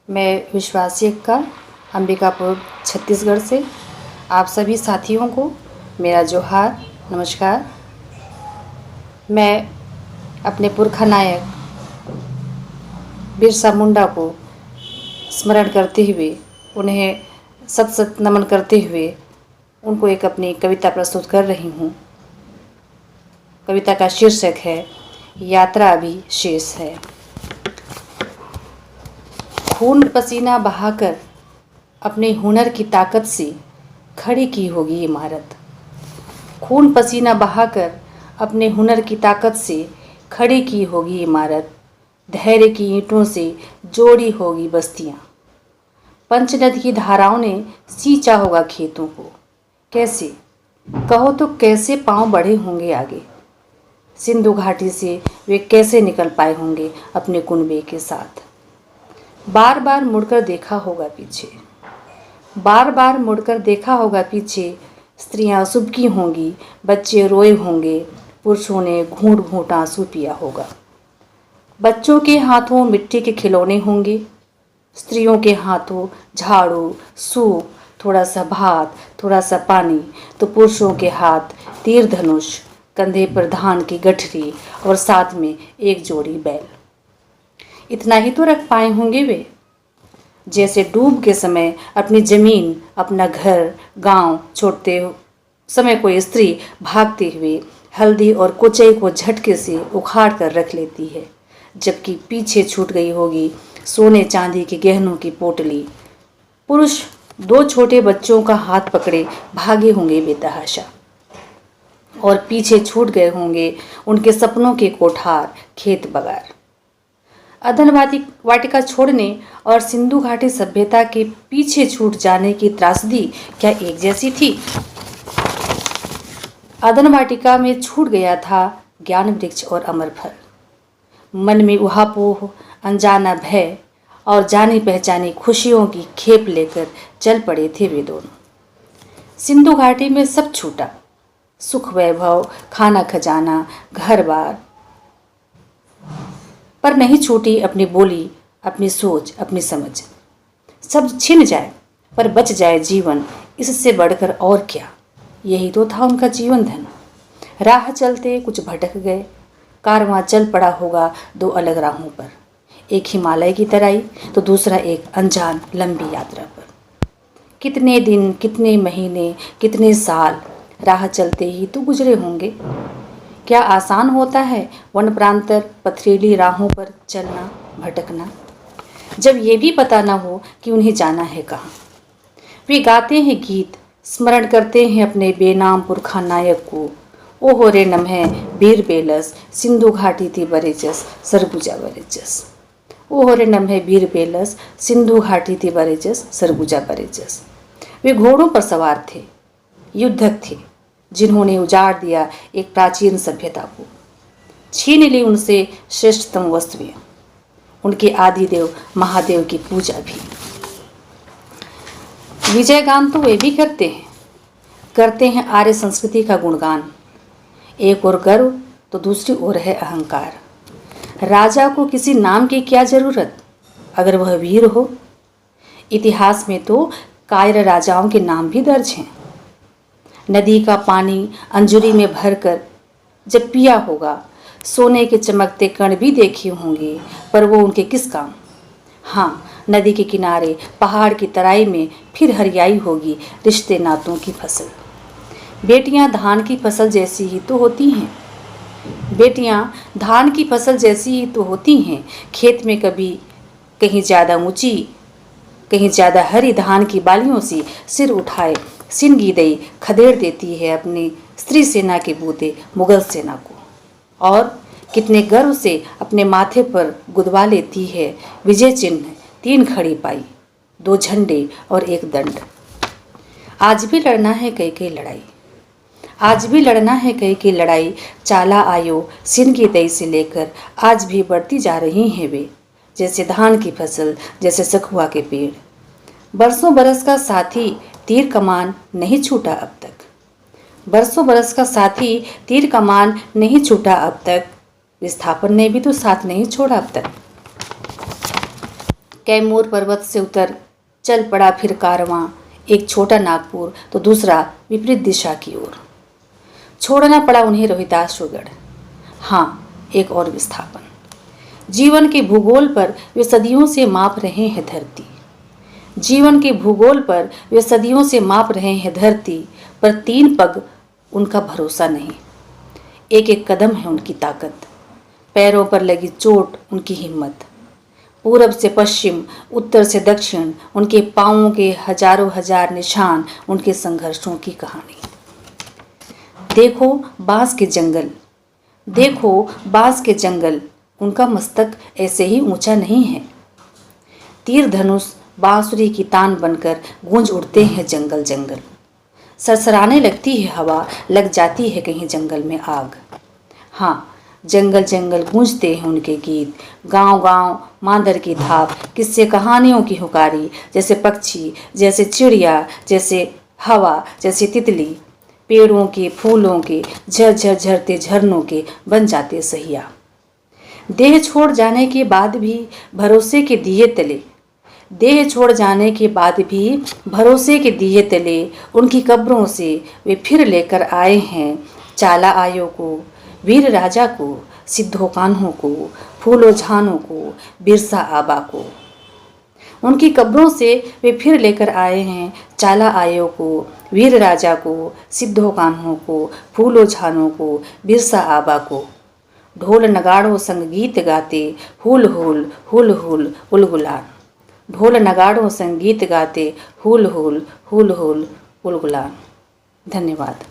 मैं विश्वासी अक्का अंबिकापुर छत्तीसगढ़ से आप सभी साथियों को मेरा जोहार नमस्कार। मैं अपने पुरखा नायक बिरसा मुंडा को स्मरण करते हुए उन्हें सत सत नमन करते हुए उनको एक अपनी कविता प्रस्तुत कर रही हूँ। कविता का शीर्षक है यात्रा अभी शेष है। खून पसीना बहाकर अपने हुनर की ताकत से खड़ी की होगी इमारत। खून पसीना बहाकर अपने हुनर की ताकत से खड़ी की होगी इमारत। धैर्य की ईंटों से जोड़ी होगी बस्तियाँ। पंचनद की धाराओं ने सींचा होगा खेतों को। कैसे कहो तो कैसे पांव बढ़े होंगे आगे। सिंधु घाटी से वे कैसे निकल पाए होंगे अपने कुनबे के साथ। बार बार मुड़कर देखा होगा पीछे, बार बार मुड़कर देखा होगा पीछे। स्त्रियां सुबकी होंगी, बच्चे रोए होंगे, पुरुषों ने घूंट घूंट आंसू पिया होगा। बच्चों के हाथों मिट्टी के खिलौने होंगे, स्त्रियों के हाथों झाड़ू, सूप, थोड़ा सा भात, थोड़ा सा पानी, तो पुरुषों के हाथ तीर धनुष, कंधे पर धान की गठरी और साथ में एक जोड़ी बैल। इतना ही तो रख पाए होंगे वे। जैसे डूब के समय अपनी जमीन, अपना घर, गांव छोड़ते समय कोई स्त्री भागते हुए हल्दी और कुचई को झटके से उखाड़ कर रख लेती है, जबकि पीछे छूट गई होगी सोने चांदी के गहनों की पोटली। पुरुष दो छोटे बच्चों का हाथ पकड़े भागे होंगे बेतहाशा, और पीछे छूट गए होंगे उनके सपनों के कोठार, खेत बगार। अधन वाटिका छोड़ने और सिंधु घाटी सभ्यता के पीछे छूट जाने की त्रासदी क्या एक जैसी थी? अधन वाटिका में छूट गया था ज्ञान वृक्ष और अमर फल। मन में उहापोह, अनजाना भय और जानी पहचानी खुशियों की खेप लेकर चल पड़े थे वे दोनों। सिंधु घाटी में सब छूटा, सुख वैभव, खाना खजाना, घर बार, पर नहीं छूटी अपनी बोली, अपनी सोच, अपनी समझ। सब छिन जाए पर बच जाए जीवन, इससे बढ़कर और क्या। यही तो था उनका जीवन धन। राह चलते कुछ भटक गए, कारवां चल पड़ा होगा दो अलग राहों पर, एक हिमालय की तराई तो दूसरा एक अनजान लंबी यात्रा पर। कितने दिन, कितने महीने, कितने साल राह चलते ही तो गुजरे होंगे। क्या आसान होता है वन प्रांतर पथरीली राहों पर चलना, भटकना, जब ये भी पता ना हो कि उन्हें जाना है कहाँ। वे गाते हैं गीत, स्मरण करते हैं अपने बेनाम पुरखा नायक को। ओहो रे नम्हे बीर बेलस, सिंधु घाटी थी बरेजस, सरगुजा बरेजस। ओहो रे नम्हे बीर बेलस, सिंधु घाटी थी बरेजस, सरगुजा बरेजस। वे घोड़ों पर सवार थे, युद्धक थे, जिन्होंने उजाड़ दिया एक प्राचीन सभ्यता को, छीन ली उनसे श्रेष्ठतम वस्तुएं, उनके आदिदेव महादेव की पूजा भी। विजयगान तो वे भी करते हैं आर्य संस्कृति का गुणगान। एक ओर गर्व तो दूसरी ओर है अहंकार। राजा को किसी नाम की क्या जरूरत अगर वह वीर हो। इतिहास में तो कायर राजाओं के नाम भी दर्ज हैं। नदी का पानी अंजुरी में भरकर जब पिया होगा, सोने के चमकते कण भी देखे होंगे, पर वो उनके किस काम। हाँ, नदी के किनारे पहाड़ की तराई में फिर हरियाई होगी रिश्ते नातों की फसल। बेटियां धान की फसल जैसी ही तो होती हैं। बेटियां धान की फसल जैसी ही तो होती हैं। खेत में कभी कहीं ज़्यादा ऊंची, कहीं ज़्यादा हरी धान की बालियों से सिर उठाए सिन गीदई खदेड़ देती है अपनी स्त्री सेना के बूते मुगल सेना को, और कितने गर्व से अपने माथे पर गुदवा लेती है विजय चिन्ह, 3 खड़ी पाई, 2 झंडे और 1 दंड। आज भी लड़ना है कई लड़ाई, आज भी लड़ना है कई लड़ाई। चाला आयो सिन गीदई से लेकर आज भी बढ़ती जा रही हैं वे, जैसे धान की फसल, जैसे सखुआ के पेड़। बरसों बरस का साथी तीर कमान नहीं छूटा अब तक। बरसों बरस का साथी तीर कमान नहीं छूटा अब तक। विस्थापन ने भी तो साथ नहीं छोड़ा अब तक। कैमूर पर्वत से उतर चल पड़ा फिर कारवां, एक छोटा नागपुर तो दूसरा विपरीत दिशा की ओर। छोड़ना पड़ा उन्हें रोहिताश्वगढ़। हाँ, एक और विस्थापन। जीवन के भूगोल पर वे सदियों से माप रहे हैं धरती। जीवन के भूगोल पर वे सदियों से माप रहे हैं धरती, पर 3 पग उनका भरोसा नहीं। एक एक कदम है उनकी ताकत, पैरों पर लगी चोट उनकी हिम्मत। पूरब से पश्चिम, उत्तर से दक्षिण, उनके पांवों के हजारों हजार निशान, उनके संघर्षों की कहानी। देखो बांस के जंगल, देखो बांस के जंगल, उनका मस्तक ऐसे ही ऊंचा नहीं है। तीर धनुष बांसुरी की तान बनकर गूंज उठते हैं जंगल जंगल। सरसराने लगती है हवा, लग जाती है कहीं जंगल में आग। हाँ, जंगल जंगल गूंजते हैं उनके गीत, गांव गांव मांदर की थाप, किस्से कहानियों की हुकारी, जैसे पक्षी, जैसे चिड़िया, जैसे हवा, जैसे तितली, पेड़ों के फूलों के झरझर झरते झरनों के बन जाते सहिया। देह छोड़ जाने के बाद भी भरोसे के दिए तले, देह छोड़ जाने के बाद भी भरोसे के दिए तले, उनकी कब्रों से वे फिर लेकर आए हैं चाला आयों को, वीर राजा को, सिद्धो कान्हों को, फूलो झानों को, बिरसा आबा को। उनकी कब्रों से वे फिर लेकर आए हैं चाला आयों को, वीर राजा को, सिद्धो कान्हों को, फूलो झानों को, बिरसा आबा को। ढोल नगाड़ों संग गीत गाते, हुल हुल हुल हुल उलगुलान। ढोल नगाड़ों संग गीत गाते, हुल हुल हुल हुल उलगुलान। धन्यवाद।